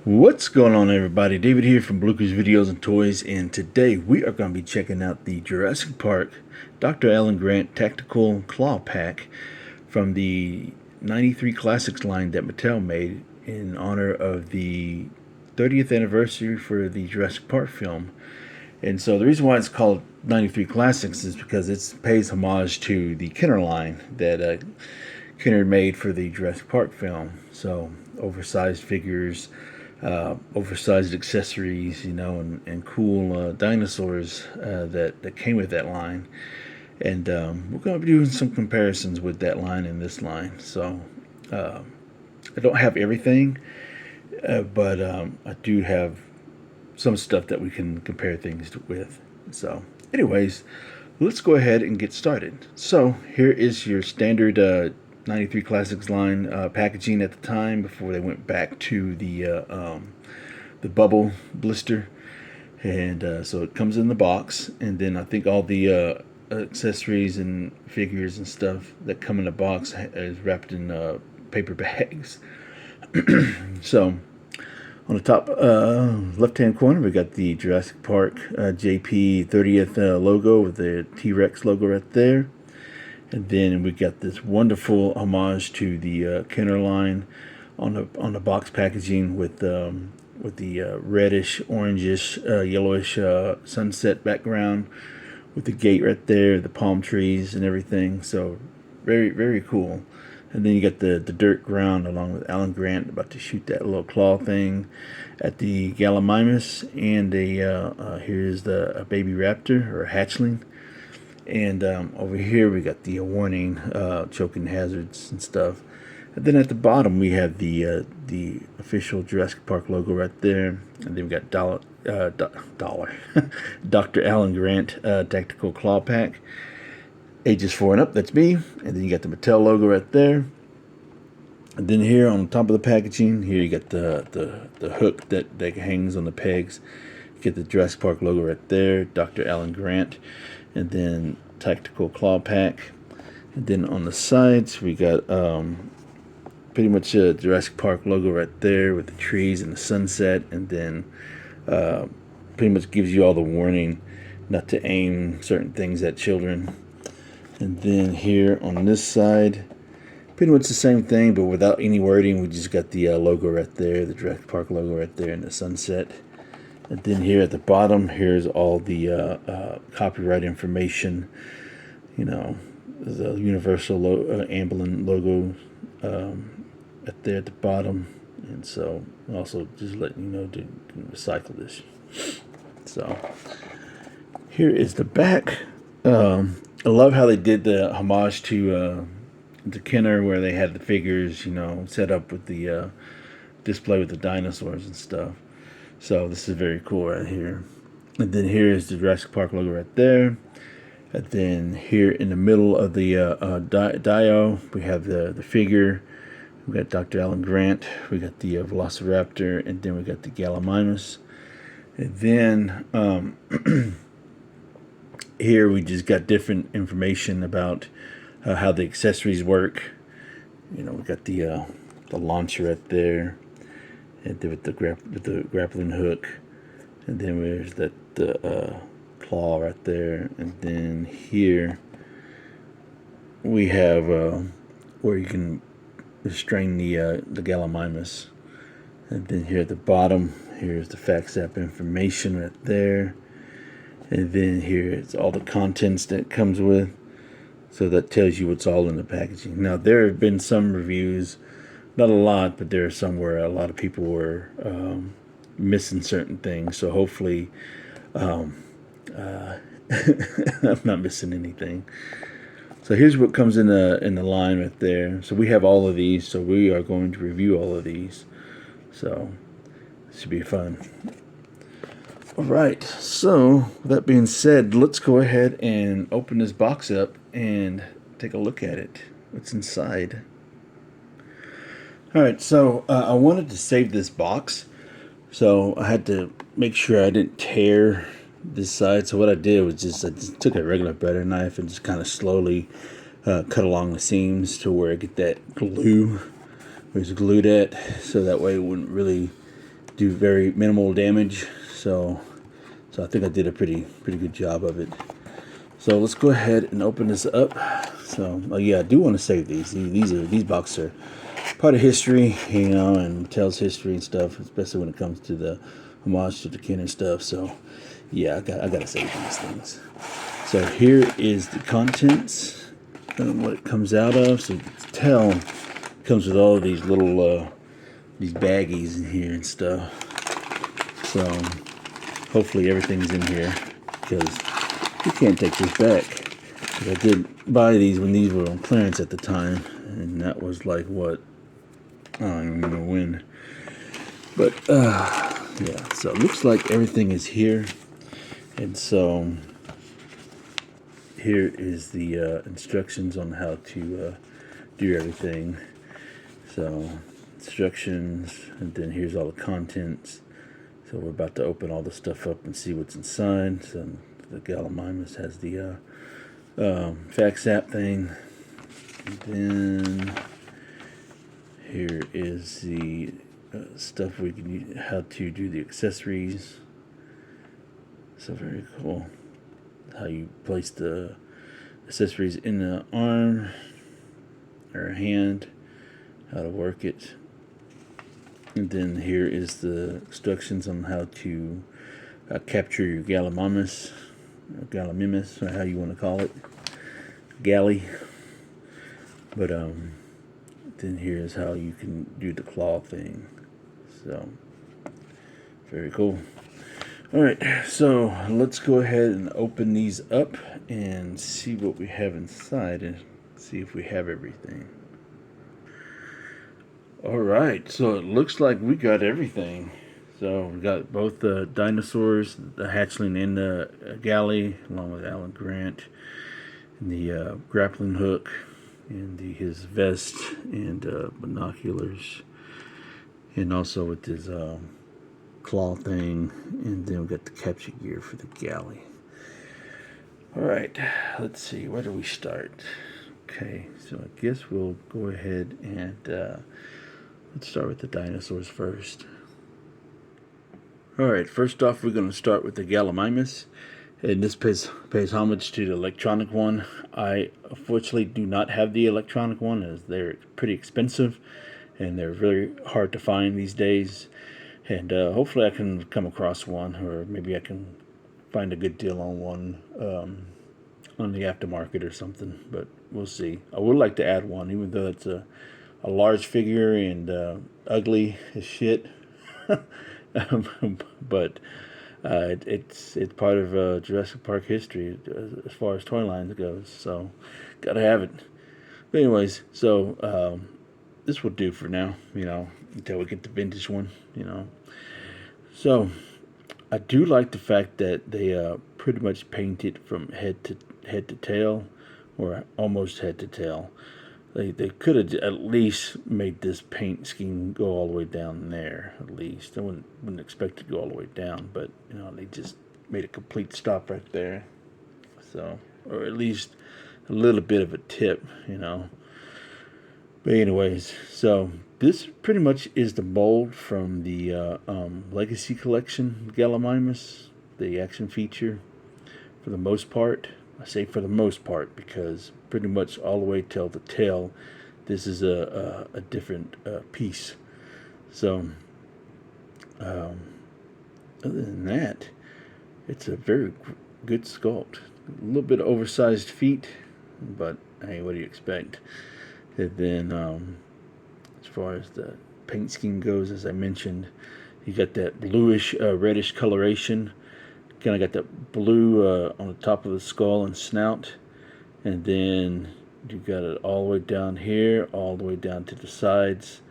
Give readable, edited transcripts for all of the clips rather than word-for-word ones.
What's going on, everybody? David here from Bluckers Videos and Toys, and today we are going to be checking out the Jurassic Park Dr. Alan Grant Tactical Claw Pack from the 93 Classics line that Mattel made in honor of the 30th anniversary for the Jurassic Park film. And so the reason why it's called 93 Classics is because it pays homage to the Kenner line that Kenner made for the Jurassic Park film. So oversized figures, oversized accessories, and cool dinosaurs that came with that line. And we're going to be doing some comparisons with that line and this line. So I don't have everything, but I do have some stuff that we can compare things with. So anyways, let's go ahead and get started. So here is your standard 93 Classics line packaging at the time before they went back to the bubble blister. And so it comes in the box, and then I think all the accessories and figures and stuff that come in the box is wrapped in paper bags. So on the top left-hand corner, we got the Jurassic Park JP 30th logo with the T-Rex logo right there. And then we got this wonderful homage to the Kenner line on the box packaging with the reddish, orangish, yellowish sunset background with the gate right there, the palm trees and everything. So very, very cool. And then you got the dirt ground along with Alan Grant about to shoot that little claw thing at the Gallimimus. And here's a baby raptor or a hatchling. And over here we got the warning, choking hazards and stuff. And then at the bottom we have the official Jurassic Park logo right there. And then we got Dr. Alan Grant Tactical Claw Pack. Ages 4 and up, that's me. And then you got the Mattel logo right there. And then here on the top of the packaging, here you got the hook that hangs on the pegs. You get the Jurassic Park logo right there, Dr. Alan Grant. And then Tactical Claw Pack. And then on the sides, we got pretty much a Jurassic Park logo right there with the trees and the sunset. And then pretty much gives you all the warning not to aim certain things at children. And then here on this side, pretty much the same thing, but without any wording. We just got the logo right there, the Jurassic Park logo right there in the sunset. And then here at the bottom, here's all the copyright information. The Universal Amblin logo right there at the bottom. And so also just letting you know to recycle this. So here is the back. I love how they did the homage to Kenner, where they had the figures, set up with the display with the dinosaurs and stuff. So this is very cool right here. And then here is the Jurassic Park logo right there. And then here in the middle of the dio, we have the figure. We got Dr. Alan Grant. We got the Velociraptor, and then we got the Gallimimus. And then here we just got different information about how the accessories work. We got the launcher right there, and then with the grappling hook, and then there's the claw right there, and then here we have where you can restrain the Gallimimus, and then here at the bottom, here's the FACSAP information right there. And then here it's all the contents that it comes with. So that tells you what's all in the packaging. Now there have been some reviews, not a lot, but there are some where a lot of people were missing certain things. So hopefully I'm not missing anything. So here's what comes in the line right there. So we have all of these. So we are going to review all of these. So it should be fun. Alright, so with that being said, let's go ahead and open this box up and take a look at it. What's inside? Alright, so I wanted to save this box, so I had to make sure I didn't tear this side. So what I did was I just took a regular butter knife and just kind of slowly cut along the seams to where I get that glue, where it's glued at, so that way it wouldn't really do very minimal damage. So I think I did a pretty good job of it. So let's go ahead and open this up. So yeah, I do want to save these. These boxes are part of history, you know, and Mattel's history and stuff, especially when it comes to the homage to the Ken and stuff. So yeah, I gotta save these things. So here is the contents and what it comes out of. So you can tell it comes with all of these little these baggies in here and stuff. So hopefully everything's in here, because you can't take this back. I did buy these when these were on clearance at the time, and that was like what, I don't even remember when. But yeah, so it looks like everything is here. And so here is the instructions on how to do everything. So instructions, and then here's all the contents. So we're about to open all the stuff up and see what's inside. So the Gallimimus has the fax app thing. And then here is the stuff we can use, how to do the accessories. So very cool. How you place the accessories in the arm or hand, how to work it. And then here is the instructions on how to capture your Gallimimus, or how you want to call it, galley. But then here's how you can do the claw thing. So very cool. All right, so let's go ahead and open these up and see what we have inside and see if we have everything. All right, so it looks like we got everything. So we got both the dinosaurs, the hatchling and the galley, along with Alan Grant, and the grappling hook, and his vest and binoculars, and also with his claw thing, and then we got the capture gear for the galley. All right, let's see, where do we start? Okay, so I guess we'll go ahead and let's start with the dinosaurs first. All right, first off, we're going to start with the Gallimimus, and this pays homage to the electronic one. I unfortunately do not have the electronic one, as they're pretty expensive and they're very hard to find these days. And hopefully I can come across one, or maybe I can find a good deal on one on the aftermarket or something, but we'll see. I would like to add one, even though it's a large figure and ugly as shit. But it's part of Jurassic Park history as far as toy lines goes, so gotta have it. But anyways, so this will do for now, you know, until we get the vintage one, you know. So I do like the fact that they pretty much paint it from head to tail, or almost head to tail. They could have at least made this paint scheme go all the way down there, at least. I wouldn't expect it to go all the way down, but you know, they just made a complete stop right there. So, or at least a little bit of a tip, you know. But anyways, so this pretty much is the mold from the Legacy Collection Gallimimus, the action feature, for the most part. I say for the most part because pretty much all the way till the tail, this is a different piece. So, other than that, it's a very good sculpt. A little bit oversized feet, but hey, what do you expect? And then, as far as the paint scheme goes, as I mentioned, you got that bluish, reddish coloration. Kind of got that blue on the top of the skull and snout, and then you got it all the way down here, all the way down to the sides,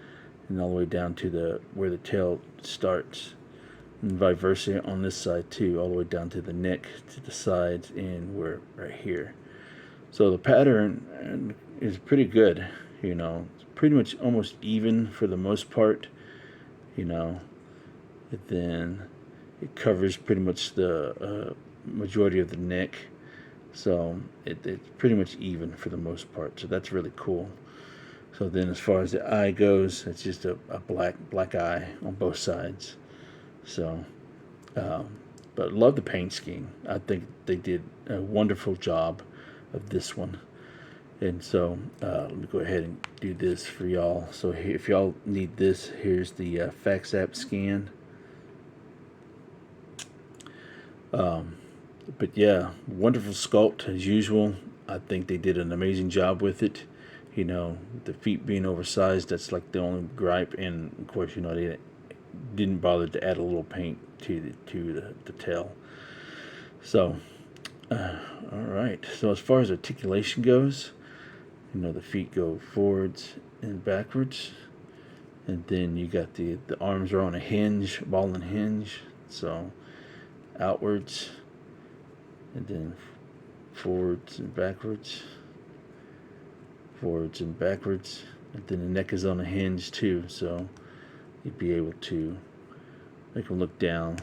and all the way down to where the tail starts, and vice versa on this side too, all the way down to the neck, to the sides, and we're right here. So the pattern is pretty good, you know. It's pretty much almost even for the most part, you know. And then it covers pretty much the majority of the neck, so it's pretty much even for the most part. So that's really cool. So then, as far as the eye goes, it's just a black eye on both sides. So, but love the paint scheme. I think they did a wonderful job of this one. And so let me go ahead and do this for y'all. So if y'all need this, here's the fax app scan. But yeah, wonderful sculpt as usual. I think they did an amazing job with it. You know, the feet being oversized, that's like the only gripe. And of course, you know, they didn't bother to add a little paint to the tail. So, all right. So as far as articulation goes, you know, the feet go forwards and backwards, and then you got the arms are on a hinge, ball and hinge. So outwards, and then forwards and backwards, forwards and backwards, and then the neck is on a hinge too. So you'd be able to make them look down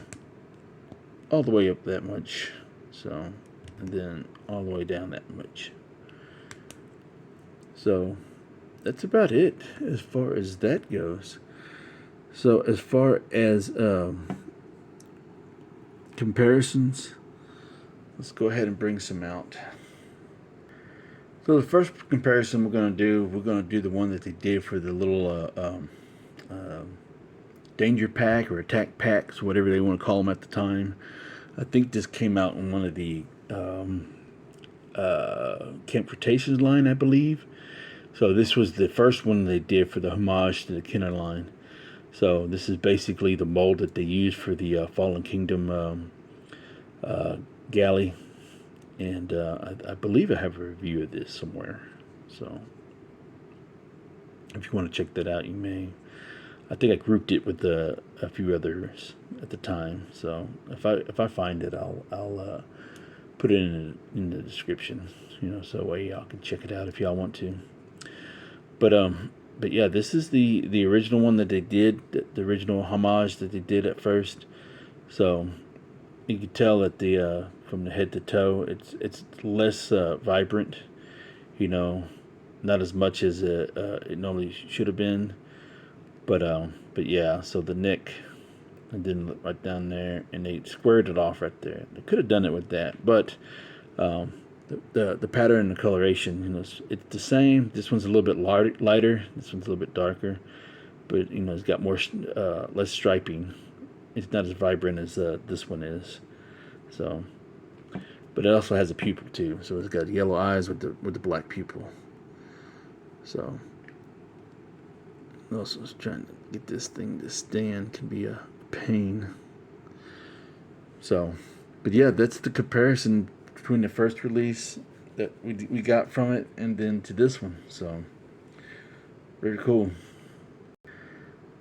all the way up that much. So, and then all the way down that much. So that's about it as far as that goes. So as far as comparisons, let's go ahead and bring some out. So the first comparison we're going to do the one that they did for the little danger pack or attack packs, whatever they want to call them at the time. I think this came out in one of the Camp Cretaceous line, I believe. So this was the first one they did for the homage to the Kenner line. So this is basically the mold that they used for the Fallen Kingdom galley. And I believe I have a review of this somewhere. So if you want to check that out, you may. I think I grouped it with a few others at the time. So if I find it, I'll put it in the description. You know, so way y'all can check it out if y'all want to. But yeah, this is the original one that they did, the original homage that they did at first. So you can tell that the from the head to toe, it's less vibrant, you know, not as much as it normally should have been. But yeah, so the neck, and then right down there, and they squared it off right there. They could have done it with that, but the pattern and the coloration, you know, it's the same. This one's a little bit lighter. This one's a little bit darker, but you know, it's got more less striping. It's not as vibrant as this one is. So, but it also has a pupil too. So it's got yellow eyes with the black pupil. So, also trying to get this thing to stand can be a pain. So, but yeah, that's the comparison between the first release that we got from it and then to this one. So, very cool.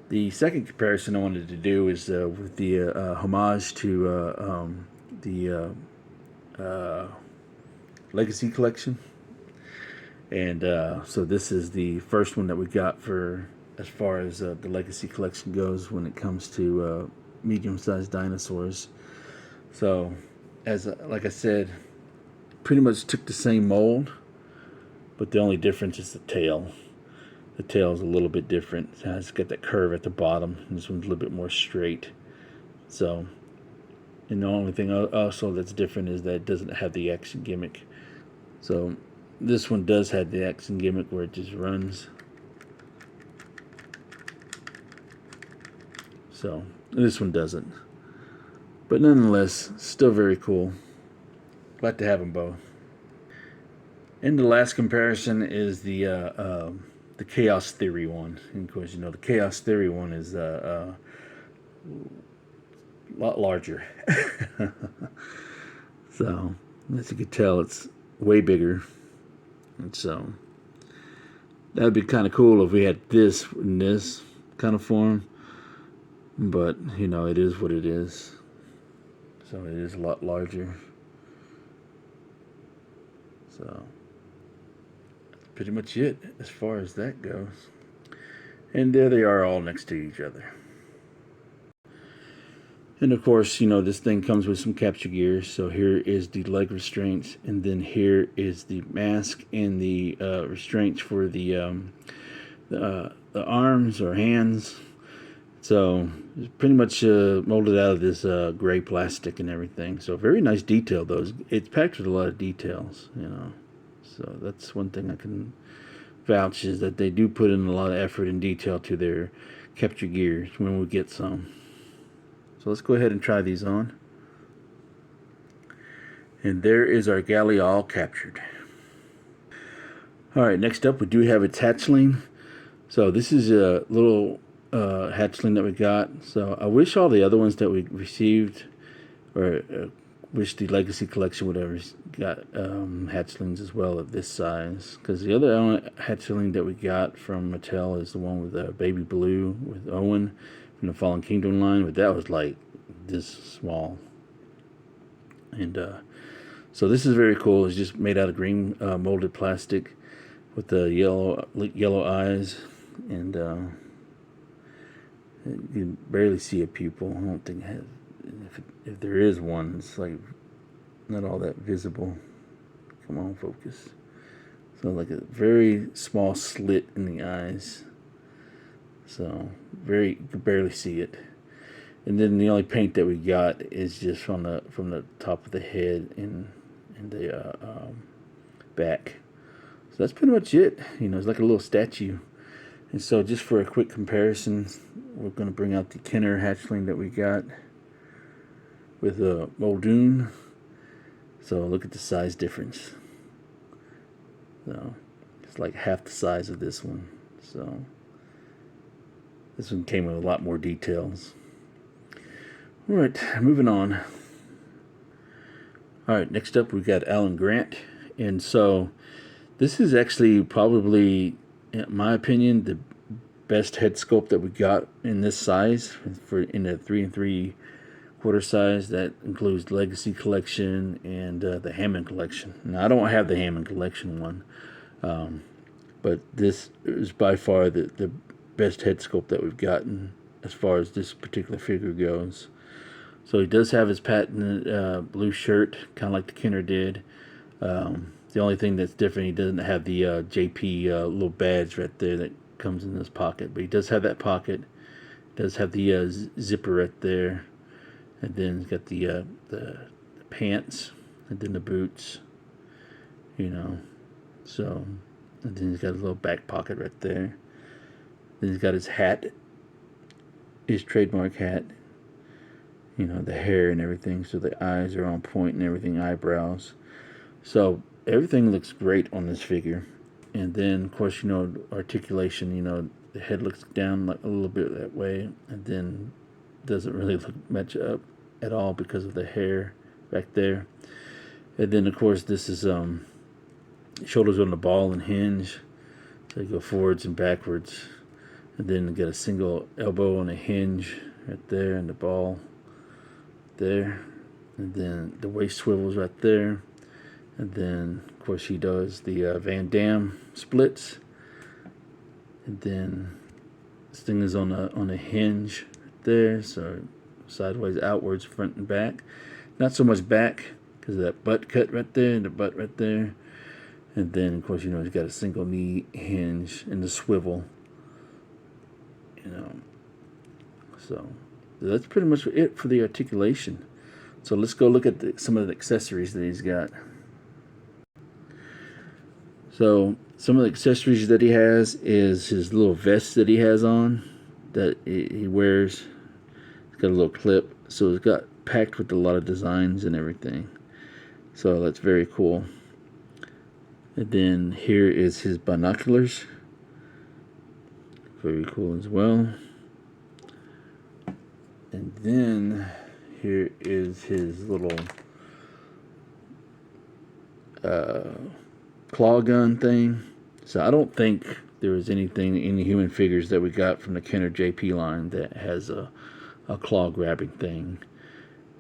The second comparison I wanted to do is with the homage to the Legacy Collection. And so this is the first one that we got for as far as the Legacy Collection goes when it comes to medium-sized dinosaurs. So, as like I said, pretty much took the same mold, but the only difference is the tail. The tail is a little bit different. It's got that curve at the bottom. This one's a little bit more straight. So, and the only thing also that's different is that it doesn't have the action gimmick. So, this one does have the action gimmick where it just runs. So, this one doesn't. But nonetheless, still very cool. Glad to have them both. And the last comparison is the Chaos Theory one. And of course, you know, the Chaos Theory one is a lot larger. So, as you can tell, it's way bigger. And so, that would be kind of cool if we had this in this kind of form. But, you know, it is what it is. So, it is a lot larger. So, that's pretty much it as far as that goes. And there they are all next to each other. And of course, you know, this thing comes with some capture gears. So here is the leg restraints, and then here is the mask and the restraints for the arms or hands. So it's pretty much molded out of this gray plastic and everything. So very nice detail though. It's packed with a lot of details, you know. So that's one thing I can vouch, is that they do put in a lot of effort and detail to their capture gears when we get some. So let's go ahead and try these on. And there is our galley all captured. Alright, next up we do have its hatchling. So this is a little hatchling that we got. So I wish all the other ones that we received, or wish the Legacy Collection, whatever, got hatchlings as well of this size. Because the other hatchling that we got from Mattel is the one with baby blue with Owen from the Fallen Kingdom line, but that was like this small. And so this is very cool. It's just made out of green molded plastic with the yellow eyes, and you can barely see a pupil. I don't think it has. If there is one, it's like not all that visible. Come on, focus. So like a very small slit in the eyes. So you can barely see it. And then the only paint that we got is just from the top of the head and the back. So that's pretty much it. You know, it's like a little statue. And so just for a quick comparison, we're going to bring out the Kenner hatchling that we got with Muldoon. So look at the size difference. So it's like half the size of this one. So this one came with a lot more details. Alright, moving on. Alright, next up we got Alan Grant. And so this is actually probably, in my opinion, the best head sculpt that we got in this size, in the 3 3/4 size. That includes Legacy Collection and the Hammond Collection. Now I don't have the Hammond Collection one, but this is by far the best head sculpt that we've gotten as far as this particular figure goes. So he does have his patent blue shirt, kind of like the Kenner did. The only thing that's different, he doesn't have the JP little badge right there that comes in this pocket. But he does have that pocket. He does have the zipper right there. And then he's got the pants. And then the boots. You know. So, and then he's got a little back pocket right there. Then he's got his hat. His trademark hat. You know, the hair and everything. So the eyes are on point and everything. Eyebrows. So everything looks great on this figure. And then, of course, you know, articulation, you know, the head looks down like a little bit that way, and then doesn't really match up at all because of the hair back there. And then, of course, this is shoulders on the ball and hinge. So you go forwards and backwards. And then you get a single elbow on a hinge right there, and the ball there. And then the waist swivels right there. And then, of course, he does the Van Damme splits. And then this thing is on a hinge right there, so sideways, outwards, front and back. Not so much back because of that butt cut right there and the butt right there. And then, of course, you know, he's got a single knee hinge and the swivel. You know, so that's pretty much it for the articulation. So let's go look at some of the accessories that he's got. So some of the accessories that he has is his little vest that he has on that he wears. It's got a little clip, so it's got packed with a lot of designs and everything. So that's very cool. And then here is his binoculars. Very cool as well. And then here is his little claw gun thing. So I don't think there was anything in the human figures that we got from the Kenner JP line that has a claw grabbing thing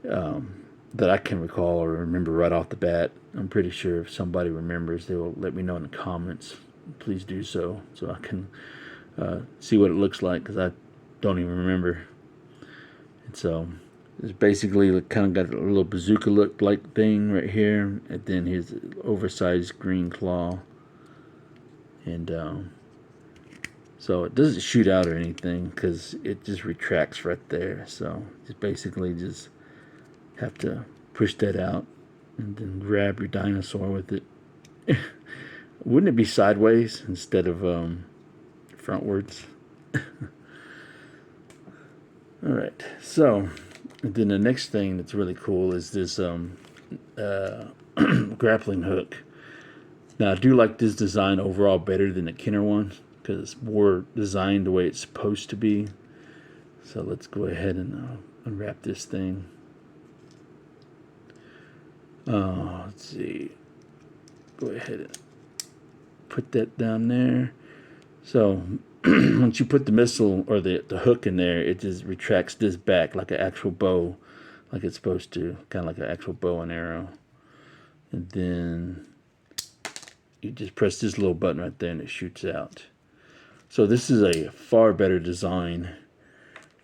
that I can recall or remember right off the bat. I'm pretty sure if somebody remembers, they will let me know in the comments. Please do so I can see what it looks like, because I don't even remember. And so it's basically kind of got a little bazooka look like thing right here, and then his oversized green claw. And So it doesn't shoot out or anything because it just retracts right there. So just basically just have to push that out and then grab your dinosaur with it. Wouldn't it be sideways instead of frontwards? All right, so and then the next thing that's really cool is this grappling hook. Now I do like this design overall better than the Kenner one because it's more designed the way it's supposed to be. So let's go ahead and unwrap this thing. Let's see. Go ahead and put that down there. So once you put the missile or the hook in there, it just retracts this back like an actual bow, like it's supposed to, kind of like an actual bow and arrow. And then you just press this little button right there and it shoots out. So this is a far better design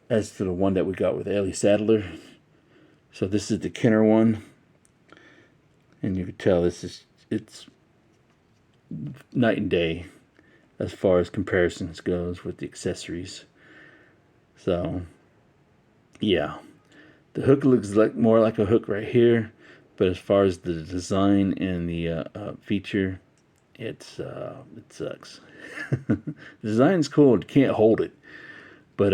as to the one that we got with Ellie Sattler. So this is the Kenner one. And you can tell it's night and day as far as comparisons goes with the accessories. So yeah, the hook looks like more like a hook right here, but as far as the design and the feature, it sucks. The design's cool, you can't hold it, but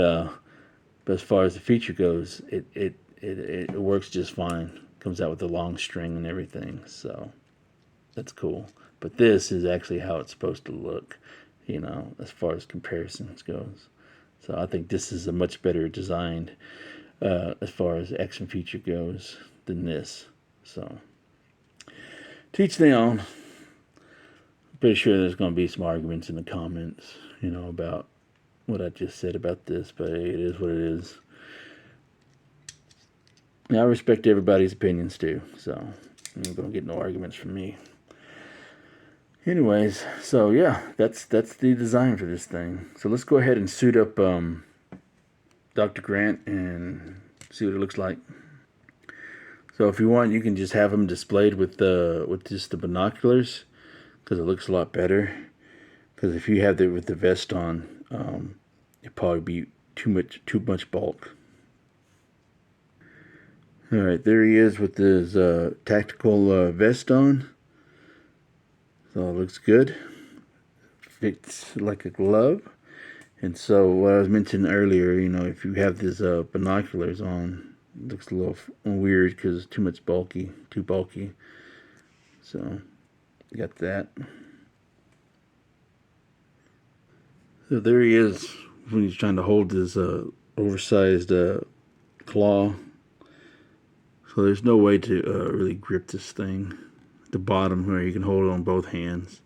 as far as the feature goes, it works just fine. Comes out with the long string and everything, so that's cool. But this is actually how it's supposed to look, you know, as far as comparisons goes. So I think this is a much better designed as far as action feature goes than this. So to each their own. I'm pretty sure there's going to be some arguments in the comments, you know, about what I just said about this, but it is what it is. Now, I respect everybody's opinions too, so you're going to get no arguments from me. Anyways, so yeah, that's the design for this thing. So let's go ahead and suit up Dr. Grant and see what it looks like. So if you want, you can just have them displayed with just the binoculars, because it looks a lot better. Because if you have it with the vest on, it'd probably be too much bulk. All right, there he is with his tactical vest on. So it looks good. Fits like a glove. And so what I was mentioning earlier, you know, if you have these binoculars on, it looks a little weird because it's too bulky. So got that. So there he is when he's trying to hold his oversized claw. So there's no way to really grip this thing at the bottom where you can hold it on both hands.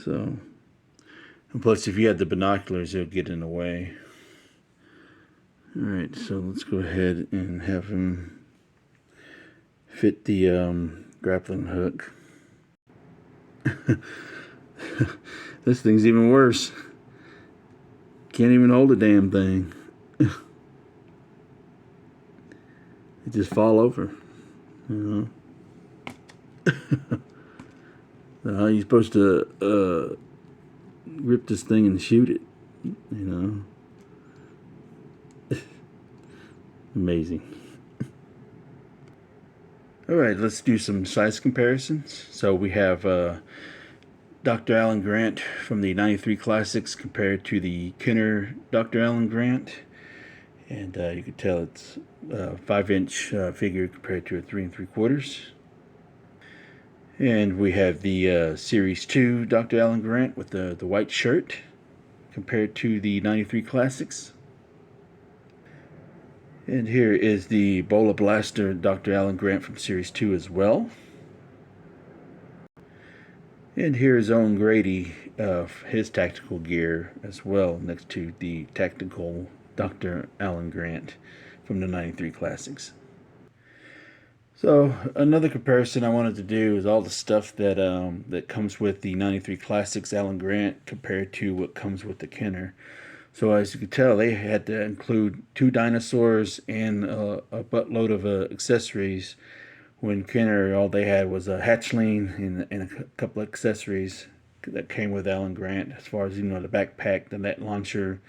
So, and plus if you had the binoculars, it'll get in the way. Alright, so let's go ahead and have him fit the grappling hook. This thing's even worse. Can't even hold the damn thing. It just fall over, you know. How are you supposed to grip this thing and shoot it, you know? Amazing. All right, let's do some size comparisons. So we have Dr. Alan Grant from the 93 Classics compared to the Kenner Dr. Alan Grant. And you can tell it's a 5-inch figure compared to a 3 3/4. And we have the Series 2 Dr. Alan Grant with the white shirt compared to the 93 Classics. And here is the Bola Blaster Dr. Alan Grant from Series 2 as well. And here is Owen Grady of his tactical gear as well, next to the tactical Dr. Alan Grant from the 93 Classics. So another comparison I wanted to do is all the stuff that that comes with the 93 Classics Alan Grant compared to what comes with the Kenner. So as you can tell, they had to include 2 dinosaurs and a buttload of accessories, when Kenner all they had was a hatchling and a couple of accessories that came with Alan Grant, as far as, you know, the backpack, the net launcher,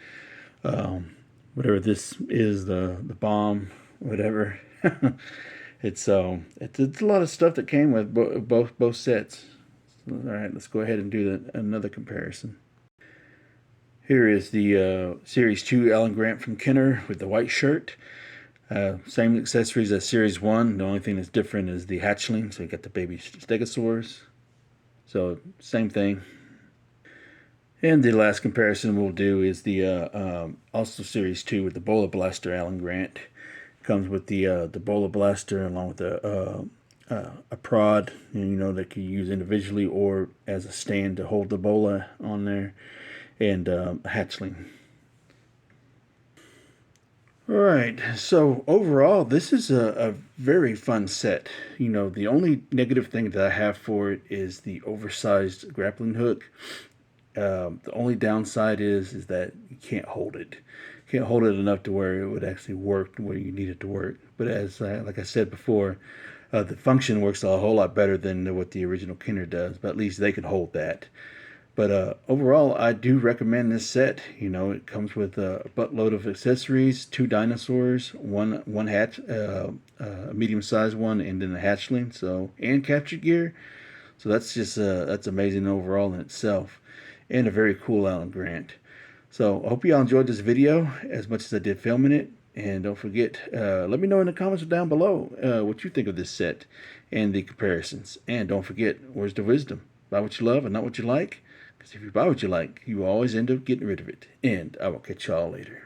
whatever this is, the bomb, whatever. It's a lot of stuff that came with both sets. So, all right, let's go ahead and do another comparison. Here is the Series 2 Alan Grant from Kenner with the white shirt. Same accessories as Series 1. The only thing that's different is the hatchling. So you got the baby stegosaurs. So same thing. And the last comparison we'll do is the also Series 2 with the Bola Blaster Alan Grant. Comes with the Bola Blaster along with a prod, you know, that you use individually or as a stand to hold the bola on there, and a hatchling. Alright, so overall, this is a very fun set. You know, the only negative thing that I have for it is the oversized grappling hook. The only downside is that you can't hold it. You can't hold it enough to where it would actually work where you need it to work. But as like I said before, the function works a whole lot better than what the original Kenner does. But at least they can hold that. But overall, I do recommend this set. You know, it comes with a buttload of accessories, 2 dinosaurs, one hatch, a medium-sized one, and then a hatchling. So, and capture gear. So that's just that's amazing overall in itself, and a very cool Alan Grant. So I hope you all enjoyed this video as much as I did filming it. And don't forget, let me know in the comments down below what you think of this set and the comparisons. And don't forget, where's the wisdom? Buy what you love and not what you like. Because if you buy what you like, you always end up getting rid of it. And I will catch y'all later.